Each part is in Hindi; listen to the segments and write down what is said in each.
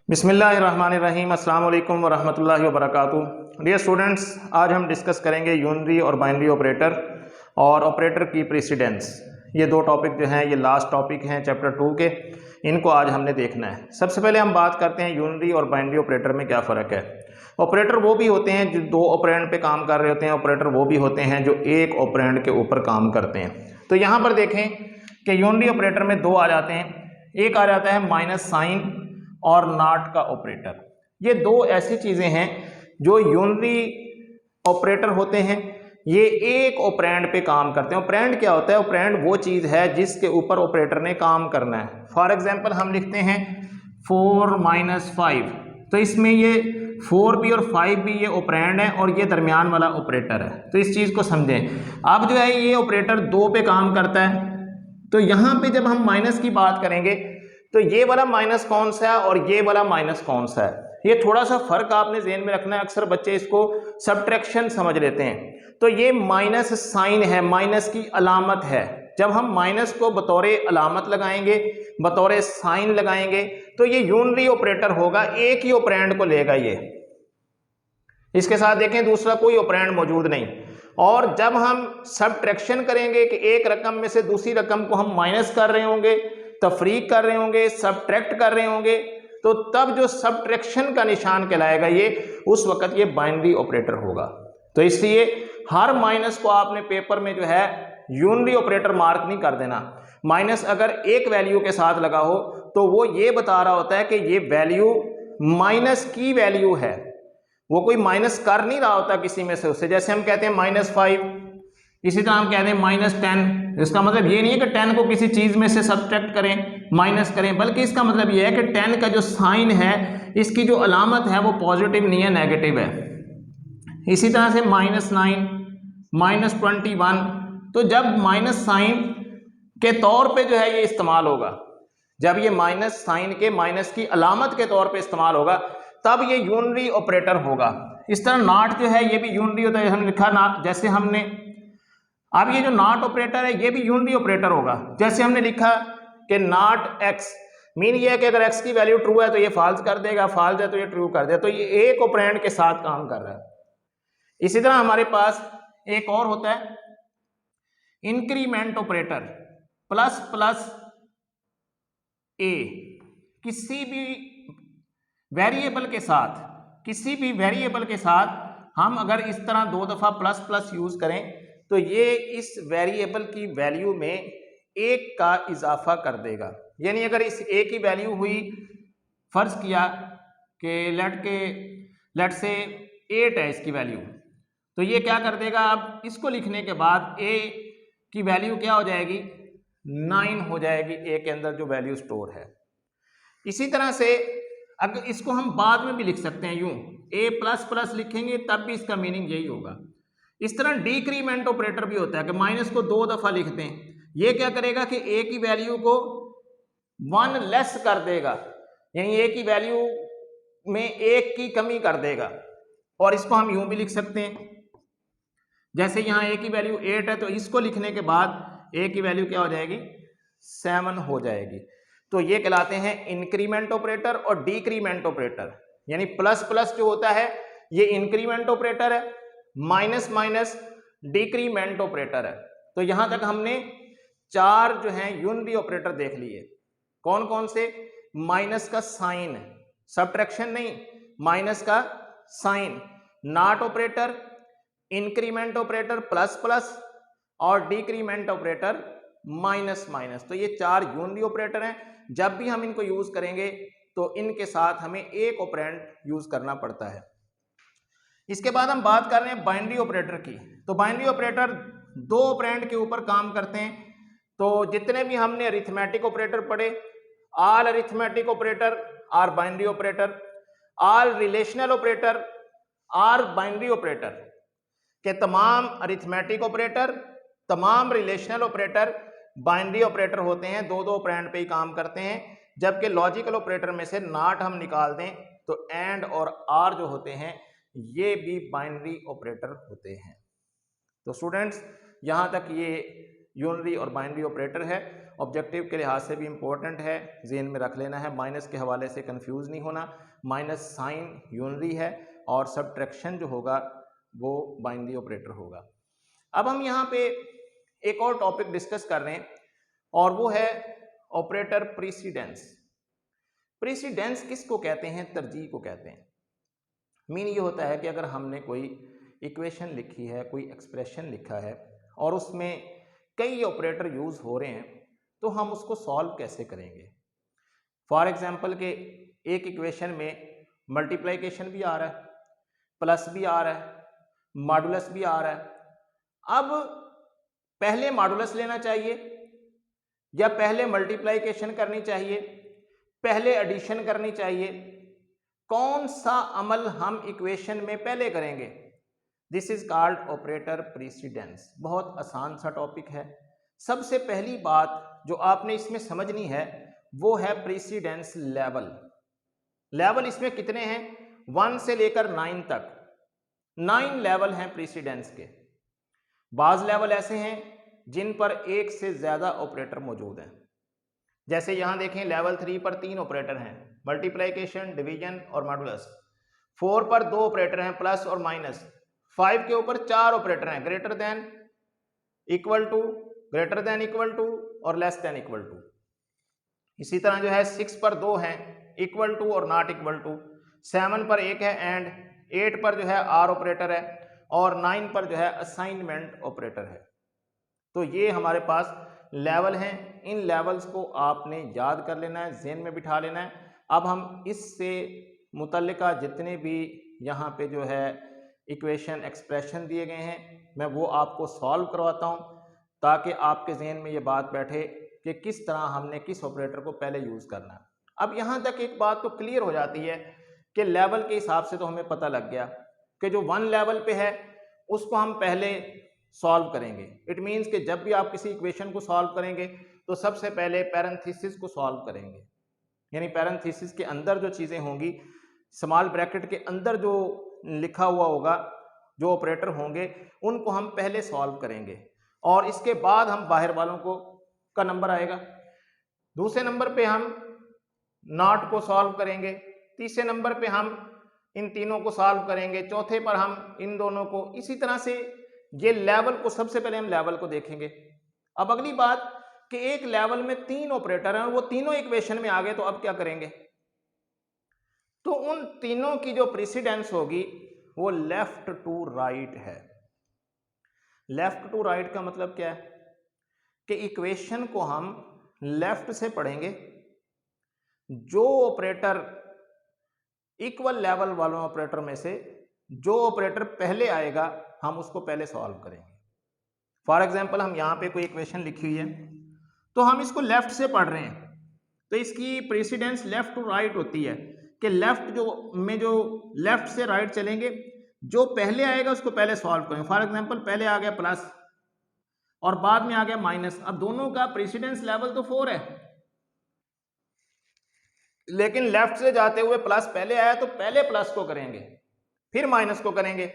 बिस्मिल्लाहिर्रहमानिर्रहीम अस्सलाम वालेकुम वरहमतुल्लाहि वबरकातुहू। डियर स्टूडेंट्स, आज हम डिस्कस करेंगे यूनरी और बाइनरी ऑपरेटर और ऑपरेटर की प्रेसिडेंस। ये दो टॉपिक जो हैं ये लास्ट टॉपिक हैं चैप्टर 2 के, इनको आज हमने देखना है। सबसे पहले हम बात करते हैं यूनरी और बाइनरी ऑपरेटर में क्या फ़र्क है। ऑपरेटर वो भी होते हैं जो दो ऑपरेंड पे काम कर रहे होते हैं, ऑपरेटर वो भी होते हैं जो एक ऑपरेंड के ऊपर काम करते हैं। तो यहाँ पर देखें कि यूनरी ऑपरेटर में दो आ जाते हैं, एक आ जाता है माइनस साइन और नॉट का ऑपरेटर। ये दो ऐसी चीजें हैं जो यूनरी ऑपरेटर होते हैं, ये एक ऑपरेंड पे काम करते हैं। ऑपरेंड क्या होता है? ऑपरेंड वो चीज है जिसके ऊपर ऑपरेटर ने काम करना है। फॉर एग्जांपल हम लिखते हैं 4 - 5, तो इसमें ये 4 भी और 5 भी ये ऑपरेंड है और ये दरमियान वाला ऑपरेटर है। तो इस चीज को समझें। अब जो है ये ऑपरेटर दो पे काम करता है, तो यहां पे जब हम माइनस की बात करेंगे तो ये वाला माइनस कौन सा है और ये वाला माइनस कौन सा है, ये थोड़ा सा फर्क आपने ज़हन में रखना है। अक्सर बच्चे इसको सब्ट्रैक्शन समझ लेते हैं। तो ये माइनस साइन है, माइनस की अलामत है। जब हम माइनस को बतौर अलामत लगाएंगे, बतौर साइन लगाएंगे, तो ये यूनरी ऑपरेटर होगा, एक ही ऑपरेंड को लेगा ये। इसके साथ देखें दूसरा कोई ऑपरेंड मौजूद नहीं। और जब हम सब्ट्रैक्शन करेंगे कि एक रकम में से दूसरी रकम को हम माइनस कर रहे होंगे, तफरीक कर रहे होंगे, सब्ट्रैक्ट कर रहे होंगे, तो तब जो सब्ट्रैक्शन का निशान कहलाएगा ये, उस वक्त ये बाइनरी ऑपरेटर होगा। तो इसलिए हर माइनस को आपने पेपर में जो है यूनरी ऑपरेटर मार्क नहीं कर देना। माइनस अगर एक वैल्यू के साथ लगा हो तो वो ये बता रहा होता है कि ये वैल्यू माइनस की वैल्यू है, वो कोई माइनस कर नहीं रहा होता किसी में से उससे। जैसे हम कहते हैं -5, इसी तरह हम कहते हैं -10। इसका मतलब ये नहीं है कि 10 को किसी चीज में से सब्ट्रैक्ट करें, माइनस करें, बल्कि इसका मतलब ये है कि 10 का जो साइन है, इसकी जो अलामत है वो पॉजिटिव नहीं है, नेगेटिव है। इसी तरह से -9, -21, तो जब माइनस साइन के तौर पे जो है ये इस्तेमाल होगा, जब ये माइनस साइन के माइनस की अलामत के तौर पे इस्तेमाल होगा, तब ये यूनरी ऑपरेटर होगा। इस तरह नॉट जो है ये भी यूनरी होता है। हमने लिखा नॉट, जैसे हमने अब ये जो नॉट ऑपरेटर है ये भी यूनरी ऑपरेटर होगा। जैसे हमने लिखा कि नॉट एक्स, मीन ये है कि अगर एक्स की वैल्यू ट्रू है तो ये फॉल्स कर देगा, फॉल्स है तो ये ट्रू कर देगा। तो ये एक ऑपरेंड के साथ काम कर रहा है। इसी तरह हमारे पास एक और होता है इंक्रीमेंट ऑपरेटर, प्लस प्लस ए। किसी भी वेरिएबल के साथ, किसी भी वेरिएबल के साथ हम अगर इस तरह दो दफा प्लस प्लस यूज करें तो ये इस वेरिएबल की वैल्यू में एक का इजाफा कर देगा। यानी अगर इस ए की वैल्यू हुई, फर्ज किया कि लेट से 8 है इसकी वैल्यू, तो ये क्या कर देगा, अब इसको लिखने के बाद ए की वैल्यू क्या हो जाएगी, 9 हो जाएगी, ए के अंदर जो वैल्यू स्टोर है। इसी तरह से अगर इसको हम बाद में भी लिख सकते हैं यूं, ए प्लस प्लस लिखेंगे तब भी इसका मीनिंग यही होगा। इस तरह डिक्रीमेंट ऑपरेटर भी होता है कि माइनस को दो दफा लिखते हैं। ये क्या करेगा कि ए की वैल्यू को 1 लेस कर देगा, यानी ए की वैल्यू में एक की कमी कर देगा। और इसको हम यूं भी लिख सकते हैं, जैसे यहां ए की वैल्यू 8 है तो इसको लिखने के बाद ए की वैल्यू क्या हो जाएगी, 7 हो जाएगी। तो ये कहलाते हैं इंक्रीमेंट ऑपरेटर और डिक्रीमेंट ऑपरेटर। यानी प्लस प्लस जो होता है ये इंक्रीमेंट ऑपरेटर है, माइनस माइनस डिक्रीमेंट ऑपरेटर है। तो यहां तक हमने 4 जो है यूनरी ऑपरेटर देख लिए। कौन कौन से? माइनस का साइन, सब्ट्रैक्शन नहीं, माइनस का sign, not operator, increment operator plus plus, और डिक्रीमेंट ऑपरेटर माइनस माइनस। तो ये 4 यूनरी ऑपरेटर हैं। जब भी हम इनको यूज करेंगे तो इनके साथ हमें एक ऑपरेंड यूज करना पड़ता है। इसके बाद हम बात कर रहे हैं बाइनरी ऑपरेटर की। तो बाइनरी ऑपरेटर दो ऑपरेंड के ऊपर काम करते हैं। तो जितने भी हमने अरिथमेटिक ऑपरेटर पढ़े, all arithmetic operator are binary operator, all relational operator are binary operator, के तमाम अरिथमेटिक ऑपरेटर, तमाम रिलेशनल ऑपरेटर बाइनरी ऑपरेटर होते हैं, दो दो ऑपरेंड पे ही काम करते हैं। जबकि लॉजिकल ऑपरेटर में से नॉट हम निकाल दें तो एंड और आर जो होते हैं ये भी बाइनरी ऑपरेटर होते हैं। तो स्टूडेंट्स, यहाँ तक ये यूनरी और बाइनरी ऑपरेटर है। ऑब्जेक्टिव के लिहाज से भी इम्पोर्टेंट है, ज़हन में रख लेना है, माइनस के हवाले से कंफ्यूज नहीं होना। माइनस साइन यूनरी है और सब्ट्रैक्शन जो होगा वो बाइनरी ऑपरेटर होगा। अब हम यहाँ पे एक और टॉपिक डिस्कस कर रहे हैं और वो है ऑपरेटर प्रीसीडेंस। प्रीसीडेंस किसको कहते हैं? तरजीह को कहते हैं। मीन ये होता है कि अगर हमने कोई इक्वेशन लिखी है, कोई एक्सप्रेशन लिखा है और उसमें कई ऑपरेटर यूज़ हो रहे हैं तो हम उसको सॉल्व कैसे करेंगे। फॉर एग्जांपल के एक इक्वेशन में मल्टीप्लिकेशन भी आ रहा है, प्लस भी आ रहा है, मॉडुलस भी आ रहा है। अब पहले मॉडुलस लेना चाहिए या पहले मल्टीप्लिकेशन करनी चाहिए, पहले एडिशन करनी चाहिए? कौन सा अमल हम इक्वेशन में पहले करेंगे? This is called operator precedence. बहुत आसान सा टॉपिक है। सबसे पहली बात जो आपने इसमें समझनी है वो है प्रीसीडेंस लेवल। लेवल इसमें कितने हैं? 1 से लेकर 9 तक 9 लेवल हैं प्रीसीडेंस के। बाज लेवल ऐसे हैं जिन पर एक से ज्यादा ऑपरेटर मौजूद हैं। जैसे यहां देखें लेवल 3 पर 3 ऑपरेटर हैं, मल्टीप्लिकेशन, डिवीजन और मॉडुलस। 4 पर 2 ऑपरेटर हैं, प्लस और माइनस। 5 के ऊपर 4 ऑपरेटर हैं, greater than, equal to, greater than equal to और लेस देन इक्वल टू। इसी तरह जो है 6 पर 2 हैं, इक्वल टू और नॉट इक्वल टू। 7 पर 1 है एंड 8 पर जो है आर ऑपरेटर है और 9 पर जो है असाइनमेंट ऑपरेटर है। तो ये हमारे पास लेवल हैं। इन लेवल्स को आपने याद कर लेना है, ज़हन में बिठा लेना है। अब हम इससे मुतल्लिका जितने भी यहाँ पे जो है इक्वेशन, एक्सप्रेशन दिए गए हैं मैं वो आपको सॉल्व करवाता हूँ ताकि आपके ज़हन में ये बात बैठे कि किस तरह हमने किस ऑपरेटर को पहले यूज़ करना है। अब यहाँ तक एक बात तो क्लियर हो जाती है कि लेवल के हिसाब से तो हमें पता लग गया कि जो 1 लेवल पे है उसको हम पहले सॉल्व करेंगे। इट मीन्स कि जब भी आप किसी इक्वेशन को सॉल्व करेंगे तो सबसे पहले पैरेंथेसिस को सॉल्व करेंगे, यानी पैरेंथेसिस के अंदर जो चीज़ें होंगी, स्मॉल ब्रैकेट के अंदर जो लिखा हुआ होगा, जो ऑपरेटर होंगे उनको हम पहले सॉल्व करेंगे और इसके बाद हम बाहर वालों को का नंबर आएगा। दूसरे नंबर पे हम नॉट को सॉल्व करेंगे, तीसरे नंबर पे हम इन तीनों को सॉल्व करेंगे, चौथे पर हम इन दोनों को। इसी तरह से ये लेवल को सबसे पहले हम लेवल को देखेंगे। अब अगली बात कि एक लेवल में 3 ऑपरेटर हैं और वो तीनों इक्वेशन में आ गए तो अब क्या करेंगे? तो उन तीनों की जो प्रीसीडेंस होगी वो लेफ्ट टू राइट है। लेफ्ट टू राइट का मतलब क्या है कि इक्वेशन को हम लेफ्ट से पढ़ेंगे, जो ऑपरेटर इक्वल लेवल वालों ऑपरेटर में से जो ऑपरेटर पहले आएगा हम उसको पहले सॉल्व करेंगे। फॉर एग्जांपल हम यहाँ पे कोई इक्वेशन लिखी हुई है तो हम इसको लेफ्ट से पढ़ रहे हैं तो इसकी प्रेसिडेंस लेफ्ट टू राइट होती है कि लेफ्ट जो लेफ्ट से राइट चलेंगे, जो पहले आएगा उसको पहले सॉल्व करेंगे। फॉर एग्जांपल पहले आ गया प्लस और बाद में आ गया माइनस। अब दोनों का प्रेसिडेंस लेवल तो 4 है, लेकिन लेफ्ट से जाते हुए प्लस पहले आया तो पहले प्लस को करेंगे फिर माइनस को करेंगे।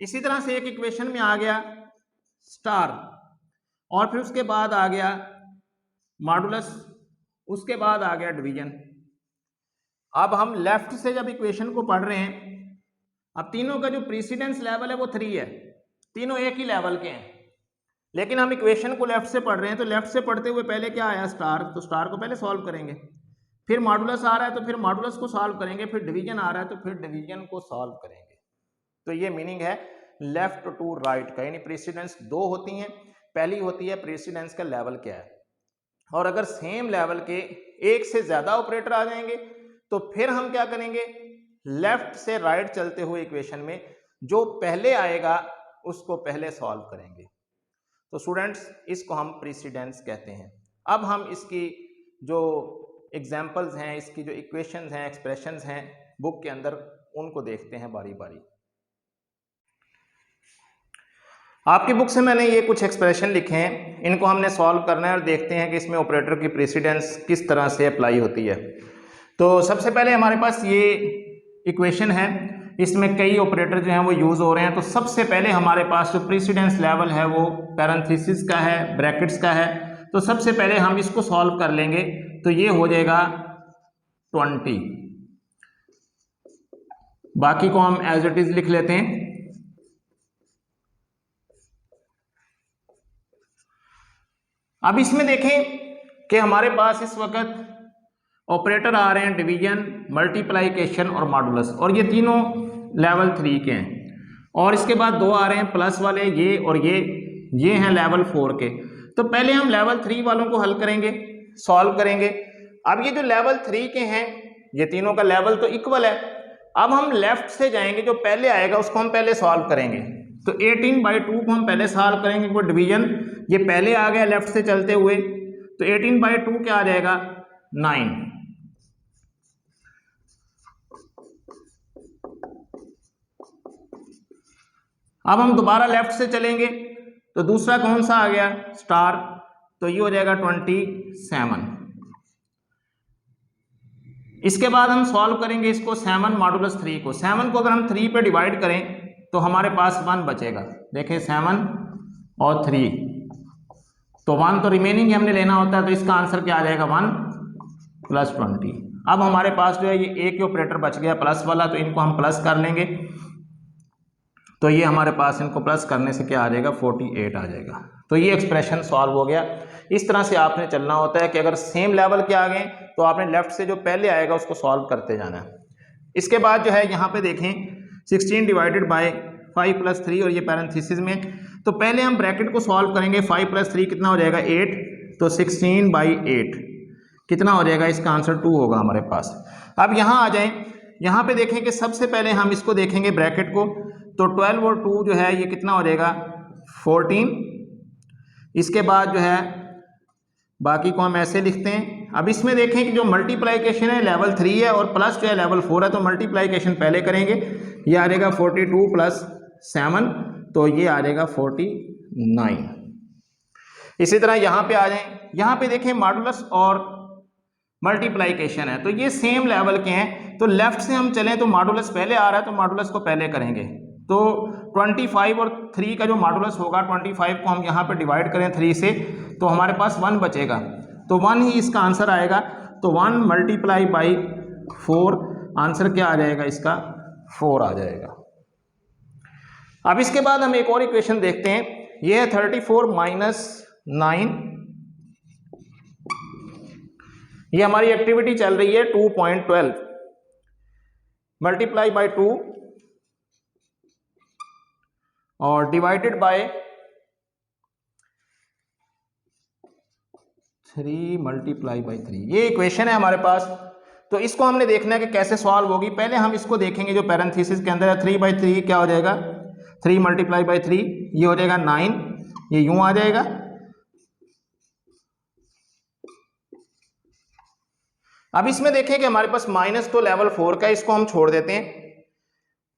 इसी तरह से एक इक्वेशन में आ गया स्टार और फिर उसके बाद आ गया मॉडुलस, उसके बाद आ गया डिवीजन। अब हम लेफ्ट से जब इक्वेशन को पढ़ रहे हैं, अब तीनों का जो प्रीसीडेंस लेवल है वो 3 है, तीनों एक ही लेवल के हैं, लेकिन हम इक्वेशन को लेफ्ट से पढ़ रहे हैं तो लेफ्ट से पढ़ते हुए पहले क्या आया स्टार, तो स्टार को पहले सॉल्व करेंगे। फिर मॉडुलस आ रहा है तो फिर मॉडुलस को सॉल्व करेंगे, फिर डिवीजन आ रहा है तो फिर डिवीजन को सॉल्व करेंगे। तो ये मीनिंग है लेफ्ट टू राइट का, यानी प्रेसिडेंस 2 होती हैं। पहली होती है प्रेसिडेंस का लेवल क्या है, और अगर सेम लेवल के एक से ज्यादा ऑपरेटर आ जाएंगे तो फिर हम क्या करेंगे, लेफ्ट से राइट चलते हुए इक्वेशन में जो पहले आएगा उसको पहले सॉल्व करेंगे। तो स्टूडेंट्स इसको हम प्रेसिडेंस कहते हैं। अब हम इसकी जो एग्जाम्पल्स हैं, इसकी जो इक्वेशंस हैं, एक्सप्रेशंस हैं बुक के अंदर, उनको देखते हैं बारी बारी। आपकी बुक से मैंने ये कुछ एक्सप्रेशन लिखे हैं, इनको हमने सॉल्व करना है और देखते हैं कि इसमें ऑपरेटर की प्रेसिडेंस किस तरह से अप्लाई होती है। तो सबसे पहले हमारे पास ये इक्वेशन है इसमें कई ऑपरेटर जो हैं वो यूज़ हो रहे हैं। तो सबसे पहले हमारे पास जो प्रेसिडेंस लेवल है वो पैरेंथेसिस का है, ब्रैकेट्स का है। तो सबसे पहले हम इसको सॉल्व कर लेंगे, तो ये हो जाएगा 20। बाकी को हम एज इट इज लिख लेते हैं। अब इसमें देखें कि हमारे पास इस वक्त ऑपरेटर आ रहे हैं डिवीजन, मल्टीप्लाइकेशन और मॉडुलस, और ये तीनों लेवल 3 के हैं। और इसके बाद दो आ रहे हैं प्लस वाले, ये और ये हैं लेवल 4 के। तो पहले हम लेवल 3 वालों को हल करेंगे, सॉल्व करेंगे। अब ये जो लेवल 3 के हैं, ये तीनों का लेवल तो इक्वल है। अब हम लेफ्ट से जाएंगे, जो पहले आएगा उसको हम पहले सॉल्व करेंगे। तो 18/2 को हम पहले सॉल्व करेंगे, कोई डिवीजन ये पहले आ गया लेफ्ट से चलते हुए। तो 18/2 क्या आ जाएगा, 9। अब हम दोबारा लेफ्ट से चलेंगे, तो दूसरा कौन सा आ गया, स्टार, तो ये हो जाएगा 27। इसके बाद हम सॉल्व करेंगे इसको 7 मॉडुलस 3 को। 7 को अगर हम 3 पे डिवाइड करें तो हमारे पास 1 बचेगा। देखें 7 और 3, तो 1 तो रिमेनिंग हमने लेना होता है, तो इसका आंसर क्या आ जाएगा, 1 + 20। अब हमारे पास जो है ये एक ही ऑपरेटर बच गया प्लस वाला, तो इनको हम प्लस कर लेंगे। तो ये हमारे पास इनको प्लस करने से क्या आ जाएगा, 48 आ जाएगा। तो ये एक्सप्रेशन सॉल्व हो गया। इस तरह से आपने चलना होता है कि अगर सेम लेवल के आ गए तो आपने लेफ्ट से जो पहले आएगा उसको सॉल्व करते जाना है। इसके बाद जो है यहाँ पे देखें 16/5 + 3, और ये पैरेंथेसिस में। तो पहले हम ब्रैकेट को सॉल्व करेंगे। 5 + 3 कितना हो जाएगा, 8। तो 16/8 कितना हो जाएगा, इसका आंसर 2 होगा हमारे पास। अब यहाँ आ जाएं, यहाँ पे देखें कि सबसे पहले हम इसको देखेंगे ब्रैकेट को। तो 12 और 2 जो है ये कितना हो जाएगा, 14। इसके बाद जो है बाकी को हम ऐसे लिखते हैं। अब इसमें देखें कि जो मल्टीप्लाइकेशन है लेवल 3 है और प्लस जो है लेवल 4 है, तो मल्टीप्लाइकेशन पहले करेंगे। ये आ जाएगा 42 + 7, तो ये आ जाएगा 49। इसी तरह यहाँ पे आ जाएं, यहाँ पे देखें मॉडुलस और मल्टीप्लाइकेशन है, तो ये सेम लेवल के हैं। तो लेफ्ट से हम चलें तो मॉडुलस पहले आ रहा है, तो मॉडुलस को पहले करेंगे। तो 25 और 3 का जो मॉडुलस होगा, 25 को हम यहाँ पे डिवाइड करें 3 से, तो हमारे पास 1 बचेगा। तो 1 ही इसका आंसर आएगा। तो 1 × 4, आंसर क्या आ जाएगा इसका, 4 आ जाएगा। अब इसके बाद हम एक और इक्वेशन देखते हैं। ये है 34 - 9। ये हमारी एक्टिविटी चल रही है 2.12 × 2 और डिवाइडेड बाय 3 × 3। ये इक्वेशन है हमारे पास। तो इसको हमने देखना है कि कैसे सॉल्व होगी। पहले हम इसको देखेंगे जो पैरेंथेसिस के अंदर है। 3/3 क्या हो जाएगा, 3 × 3, ये हो जाएगा 9, ये यूं आ जाएगा। अब इसमें देखें कि हमारे पास माइनस तो लेवल 4 का, इसको हम छोड़ देते हैं।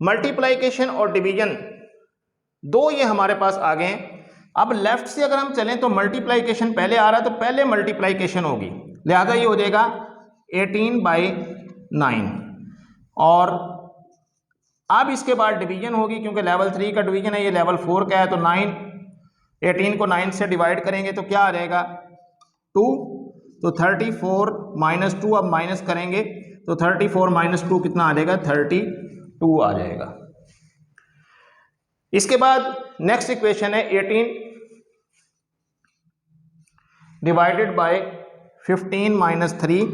मल्टीप्लाइकेशन और डिवीजन दो ये हमारे पास आ गए हैं। अब लेफ्ट से अगर हम चलें तो मल्टीप्लाइकेशन पहले आ रहा है, तो पहले मल्टीप्लाइकेशन होगी, लिहाजा ये हो जाएगा 18/9। और अब इसके बाद डिवीजन होगी, क्योंकि लेवल 3 का डिवीजन है, ये लेवल 4 का है। तो 18 को 9 से डिवाइड करेंगे तो क्या आ जाएगा, 2। तो 34 - 2, अब माइनस करेंगे तो 34 - 2 कितना आ जाएगा, 32 आ जाएगा। इसके बाद नेक्स्ट इक्वेशन है 18 डिवाइडेड बाय 15 - 3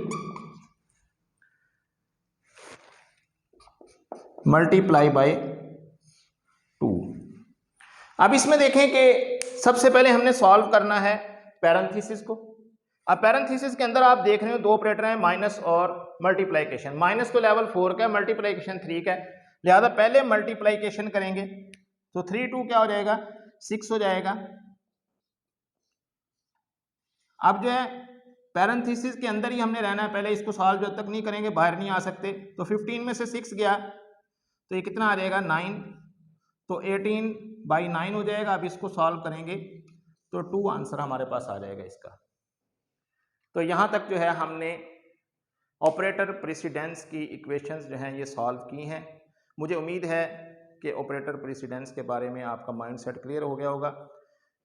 मल्टीप्लाई बाय 2। अब इसमें देखें कि सबसे पहले हमने सॉल्व करना है पैरेंथेसिस को। अब पैरेंथेसिस के अंदर आप देख रहे हो दो ऑपरेटर हैं, माइनस और मल्टीप्लाइकेशन। माइनस तो लेवल 4 का है, मल्टीप्लाइकेशन 3 का है, लिहाजा पहले मल्टीप्लाइकेशन करेंगे। तो 3 2 क्या हो जाएगा, 6 हो जाएगा। अब जो है पैरेंथेसिस के अंदर ही हमने रहना है, पहले इसको सॉल्व जब तक नहीं करेंगे बाहर नहीं आ सकते। तो 15 में से 6 गया तो ये कितना आ जाएगा, 9। तो 18/9 हो जाएगा। अब इसको सॉल्व करेंगे तो 2 आंसर हमारे पास आ जाएगा इसका। तो यहाँ तक जो है हमने ऑपरेटर प्रेसिडेंस की इक्वेशंस जो हैं ये सॉल्व की हैं। मुझे उम्मीद है कि ऑपरेटर प्रेसिडेंस के बारे में आपका माइंड सेट क्लियर हो गया होगा।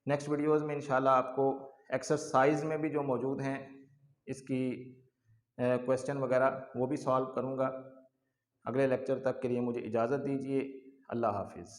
नेक्स्ट वीडियोस में इंशाल्लाह आपको एक्सरसाइज में भी जो मौजूद हैं इसकी क्वेश्चन वगैरह वो भी सॉल्व करूँगा। अगले लेक्चर तक के लिए मुझे इजाज़त दीजिए। अल्लाह हाफिज़।